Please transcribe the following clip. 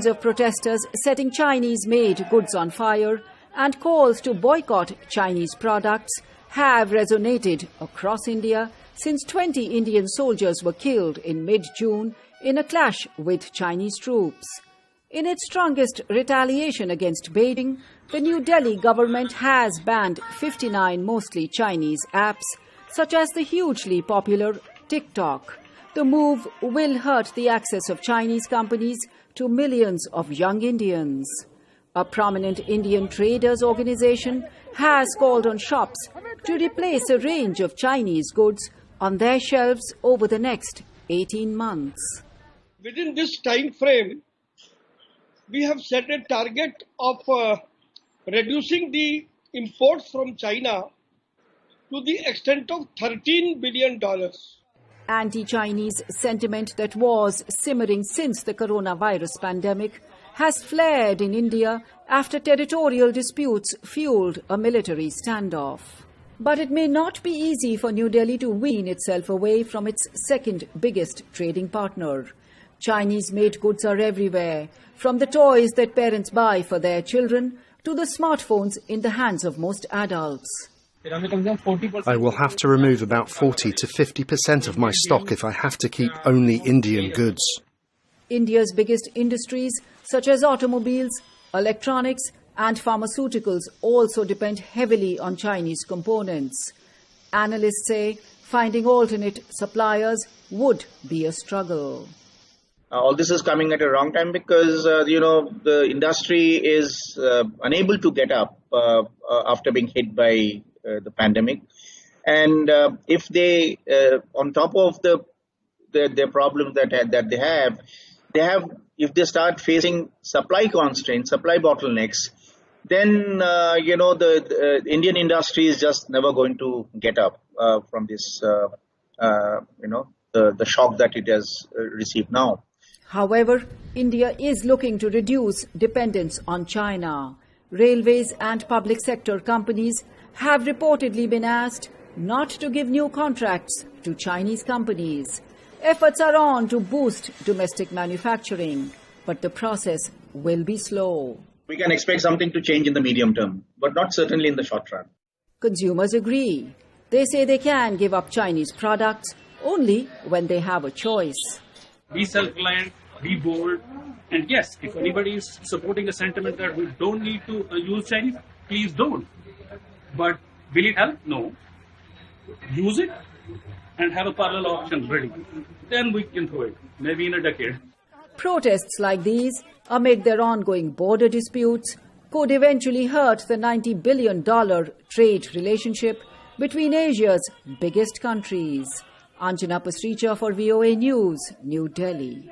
thousands of protesters setting Chinese-made goods on fire and calls to boycott Chinese products have resonated across India since 20 Indian soldiers were killed in mid-June in a clash with Chinese troops. In its strongest retaliation against Beijing, the New Delhi government has banned 59 mostly Chinese apps, such as the hugely popular TikTok. The move will hurt the access of Chinese companies to millions of young Indians. A prominent Indian traders organization has called on shops to replace a range of Chinese goods on their shelves over the next 18 months. Within this time frame, we have set a target of reducing the imports from China to the extent of $13 billion. Anti-Chinese sentiment that was simmering since the coronavirus pandemic has flared in India after territorial disputes fueled a military standoff. But it may not be easy for New Delhi to wean itself away from its second biggest trading partner. Chinese-made goods are everywhere, from the toys that parents buy for their children to the smartphones in the hands of most adults. I will have to remove about 40 to 50% of my stock if I have to keep only Indian goods. India's biggest industries, such as automobiles, electronics and pharmaceuticals, also depend heavily on Chinese components. Analysts say finding alternate suppliers would be a struggle. All this is coming at a wrong time because, the industry is unable to get up after being hit by the pandemic. And if they, on top of the problems that they have, if they start facing supply constraints, supply bottlenecks, then, the Indian industry is just never going to get up from this, the shock that it has received now. However, India is looking to reduce dependence on China. Railways and public sector companies have reportedly been asked not to give new contracts to Chinese companies. Efforts are on to boost domestic manufacturing, but the process will be slow. We can expect something to change in the medium term, but not certainly in the short run. Consumers agree. They say they can give up Chinese products only when they have a choice. Be self-reliant, be bold, and yes, if anybody is supporting a sentiment that we don't need to use Chinese, please don't. But will it help? No. Use it and have a parallel option ready. Then we can throw it, maybe in a decade. Protests like these, amid their ongoing border disputes, could eventually hurt the $90 billion trade relationship between Asia's biggest countries. Anjana Pasricha for VOA News, New Delhi.